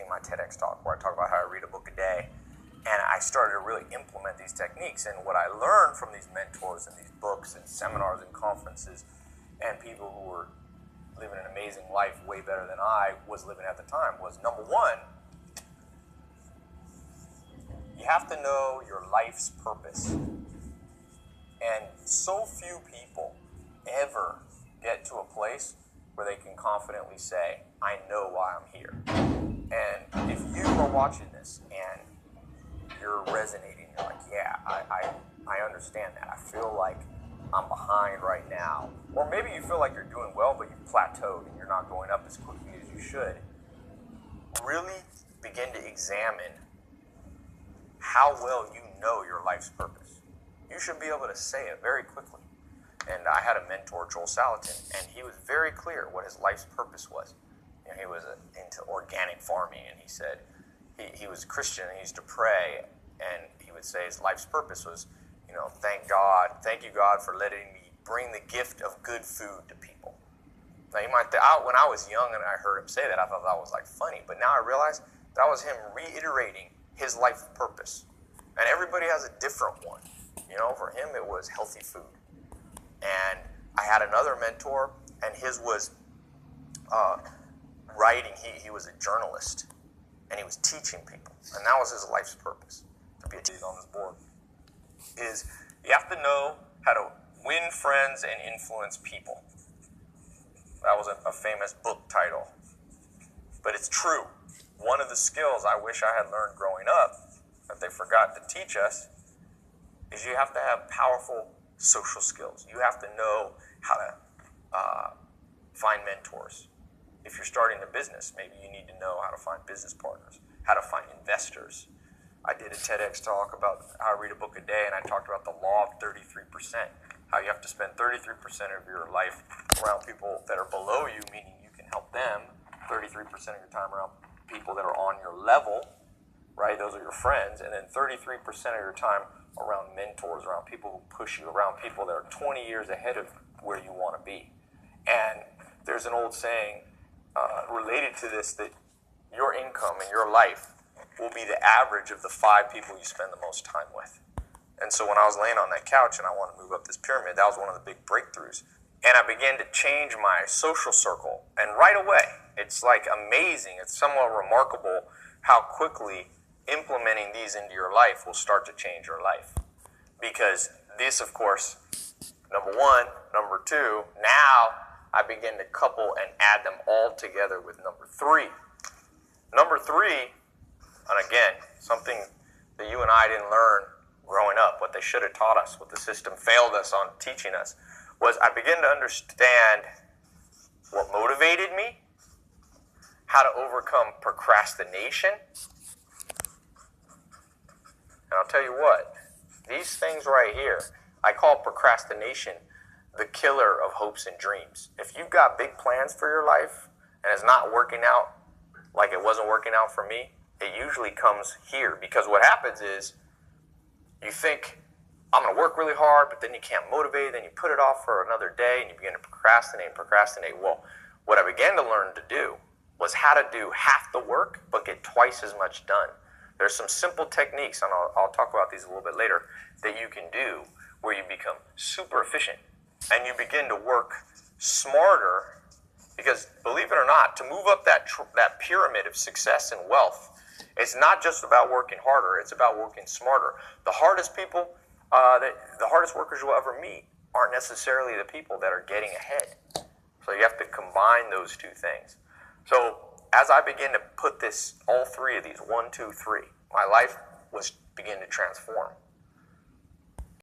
my TEDx talk where I talk about how I read a book a day, and I started to really implement these techniques. And what I learned from these mentors and these books and seminars and conferences and people who were living an amazing life way better than I was living at the time was, number one, you have to know your life's purpose. And so few people ever get to a place where they can confidently say, I know why I'm here. And if you are watching this and you're resonating, you're like, yeah, I understand that. I feel like I'm behind right now. Or maybe you feel like you're doing well, but you've plateaued and you're not going up as quickly as you should. Really begin to examine how well you know your life's purpose. You should be able to say it very quickly. And I had a mentor, Joel Salatin, and he was very clear what his life's purpose was. You know, he was into organic farming, and he said he was Christian, and he used to pray, and he would say his life's purpose was, you know, thank you God for letting me bring the gift of good food to people. Now you might think, when I was young and I heard him say that, I thought that was like funny, but now I realize that was him reiterating his life purpose. And everybody has a different one. You know, for him it was healthy food. And I had another mentor, and his was writing. He was a journalist, and he was teaching people, and that was his life's purpose. To be on this board is you have to know how to win friends and influence people. That was a famous book title, but it's true. One of the skills I wish I had learned growing up that they forgot to teach us is you have to have powerful social skills. You have to know how to find mentors. If you're starting a business, maybe you need to know how to find business partners, how to find investors. I did a TEDx talk about how I read a book a day, and I talked about the law of 33%, how you have to spend 33% of your life around people that are below you, meaning you can help them, 33% of your time around people that are on your level, right? Those are your friends. And then 33% of your time around mentors, around people who push you, around people that are 20 years ahead of where you want to be. And there's an old saying related to this, that your income and your life will be the average of the 5 people you spend the most time with. And so when I was laying on that couch and I wanted to move up this pyramid, that was one of the big breakthroughs. And I began to change my social circle. And right away, it's like amazing. It's somewhat remarkable how quickly implementing these into your life will start to change your life. Because this, of course, number one, number two, now I begin to couple and add them all together with number 3. Number 3, and again, something that you and I didn't learn growing up, what they should have taught us, what the system failed us on teaching us, was I began to understand what motivated me, how to overcome procrastination. And I'll tell you what, these things right here, I call procrastination the killer of hopes and dreams. If you've got big plans for your life and it's not working out like it wasn't working out for me, it usually comes here. Because what happens is you think, I'm going to work really hard, but then you can't motivate, then you put it off for another day, and you begin to procrastinate. Well, what I began to learn to do was how to do half the work, but get twice as much done. There's some simple techniques, and I'll talk about these a little bit later, that you can do where you become super efficient, and you begin to work smarter, because believe it or not, to move up that pyramid of success and wealth, it's not just about working harder, it's about working smarter. The hardest people, the hardest workers you'll ever meet aren't necessarily the people that are getting ahead. So you have to combine those two things. So as I begin to put this, all 3 of these, 1, 2, 3, my life was beginning to transform.